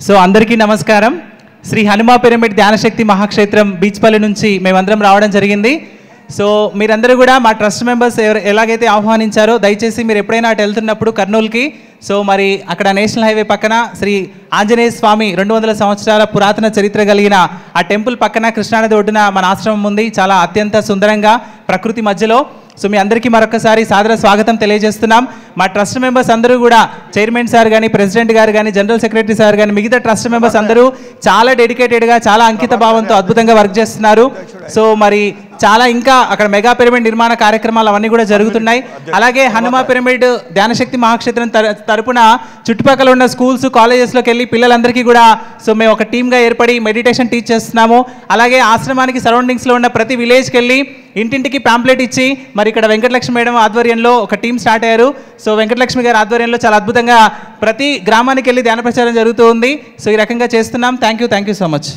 So అందరికీ నమస్కారం. Shri Hanuma pyramid ధ్యానశక్తి మహాక్షేత్రం Beechpally నుంచి మేమందరం రావడం జరిగింది. సో మీరందరూ కూడా మా ట్రస్ట్ మెంబర్స్ ఎలాగైతే ఆహ్వానించారో దయచేసి మీరు ఎప్పుడైనా అటు వెళ్తున్నప్పుడు కర్నూలుకి సో మరి అక్కడ నేషనల్ హైవే పక్కన శ్రీ ఆంజనేయ స్వామి 200 సంవత్సరాల పురాతన చరిత్ర కలిగిన ఆ టెంపుల్ పక్కన కృష్ణానది ఒడ్డున మన ఆశ్రమం ఉంది. చాలా అత్యంత సుందరంగా ప్రకృతి మధ్యలో. సో మీ అందరికీ మరొకసారి సాదర స్వాగతం తెలియజేస్తున్నాం. మా ట్రస్ట్ మెంబర్స్ అందరూ కూడా చైర్మన్ సార్ కానీ, ప్రెసిడెంట్ గారు కానీ, జనరల్ సెక్రటరీ సార్ కానీ, మిగతా ట్రస్ట్ మెంబర్స్ అందరూ చాలా డెడికేటెడ్గా, చాలా అంకిత భావంతో అద్భుతంగా వర్క్ చేస్తున్నారు. సో మరి చాలా ఇంకా అక్కడ మెగా పిరమిడ్ నిర్మాణ కార్యక్రమాలు అవన్నీ కూడా జరుగుతున్నాయి. అలాగే హనుమా పిరమిడ్ ధ్యానశక్తి మహాక్షేత్రం తరపున చుట్టుపక్కల ఉన్న స్కూల్స్, కాలేజెస్లోకి వెళ్ళి పిల్లలందరికీ కూడా సో మేము ఒక టీమ్గా ఏర్పడి మెడిటేషన్ టీచ్ చేస్తున్నాము. అలాగే ఆశ్రమానికి సరౌండింగ్స్లో ఉన్న ప్రతి విలేజ్కి వెళ్ళి ఇంటింటికి ప్యాంప్లెట్ ఇచ్చి మరి ఇక్కడ వెంకటలక్ష్మి మేడం ఆధ్వర్యంలో ఒక టీం స్టార్ట్ అయ్యారు. సో వెంకటలక్ష్మి గారి ఆధ్వర్యంలో చాలా అద్భుతంగా ప్రతి గ్రామానికి వెళ్ళి ధ్యాన ప్రచారం జరుగుతూ ఉంది. సో ఈ రకంగా చేస్తున్నాం. Thank you so much.